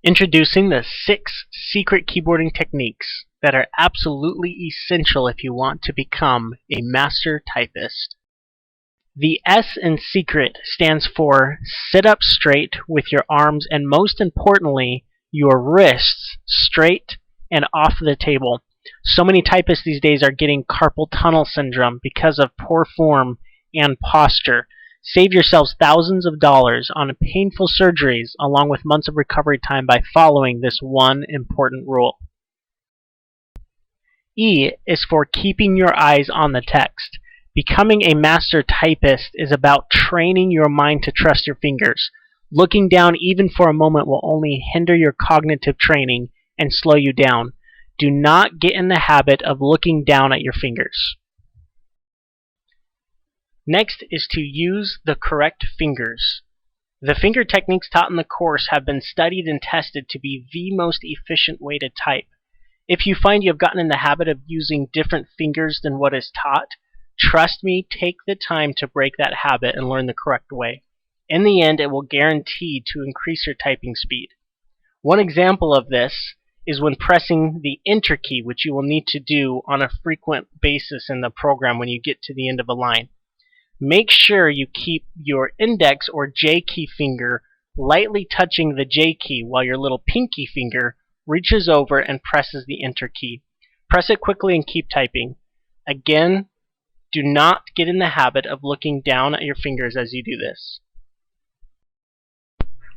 Introducing the 6 secret keyboarding techniques that are absolutely essential if you want to become a master typist. The S in secret stands for sit up straight with your arms and, most importantly, your wrists straight and off the table. So many typists these days are getting carpal tunnel syndrome because of poor form and posture. Save yourselves thousands of dollars on painful surgeries along with months of recovery time by following this one important rule. E is for keeping your eyes on the text. Becoming a master typist is about training your mind to trust your fingers. Looking down even for a moment will only hinder your cognitive training and slow you down. Do not get in the habit of looking down at your fingers. Next is to use the correct fingers. The finger techniques taught in the course have been studied and tested to be the most efficient way to type. If you find you have gotten in the habit of using different fingers than what is taught, trust me, take the time to break that habit and learn the correct way. In the end, it will guarantee to increase your typing speed. One example of this is when pressing the Enter key, which you will need to do on a frequent basis in the program when you get to the end of a line. Make sure you keep your index or J key finger lightly touching the J key while your little pinky finger reaches over and presses the Enter key. Press it quickly and keep typing. Again, do not get in the habit of looking down at your fingers as you do this.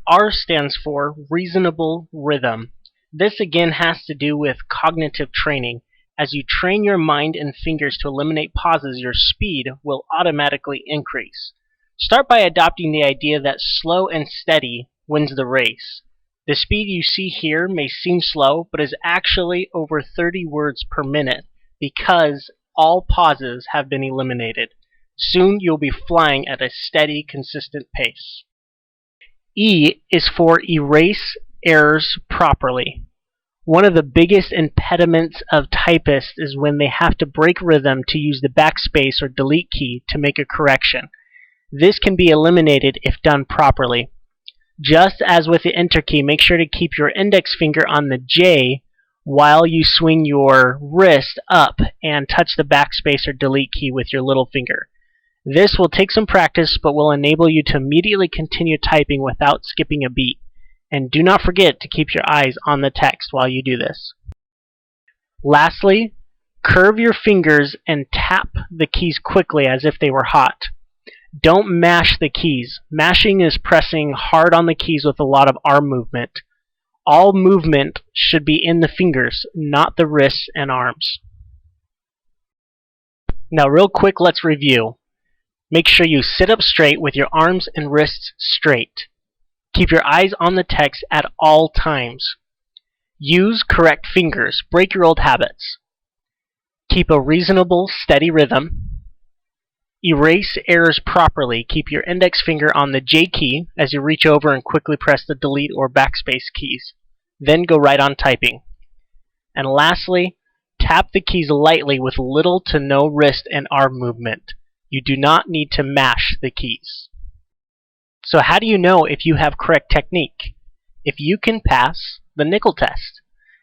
R stands for reasonable rhythm. This again has to do with cognitive training. As you train your mind and fingers to eliminate pauses, your speed will automatically increase. Start by adopting the idea that slow and steady wins the race. The speed you see here may seem slow, but is actually over 30 words per minute because all pauses have been eliminated. Soon you'll be flying at a steady, consistent pace. E is for erase errors properly. One of the biggest impediments of typists is when they have to break rhythm to use the backspace or delete key to make a correction. This can be eliminated if done properly. Just as with the Enter key, make sure to keep your index finger on the J while you swing your wrist up and touch the backspace or delete key with your little finger. This will take some practice but will enable you to immediately continue typing without skipping a beat. And do not forget to keep your eyes on the text while you do this. Lastly, curve your fingers and tap the keys quickly as if they were hot. Don't mash the keys. Mashing is pressing hard on the keys with a lot of arm movement. All movement should be in the fingers, not the wrists and arms. Now real quick, let's review. Make sure you sit up straight with your arms and wrists straight. Keep your eyes on the text at all times. Use correct fingers. Break your old habits. Keep a reasonable, steady rhythm. Erase errors properly. Keep your index finger on the J key as you reach over and quickly press the delete or backspace keys. Then go right on typing. And lastly, tap the keys lightly with little to no wrist and arm movement. You do not need to mash the keys. So how do you know if you have correct technique? If you can pass the nickel test.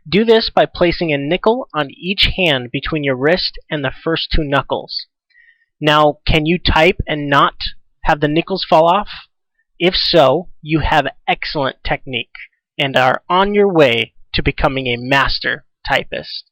Do this by placing a nickel on each hand between your wrist and the first 2 knuckles. Now, can you type and not have the nickels fall off? If so, you have excellent technique and are on your way to becoming a master typist.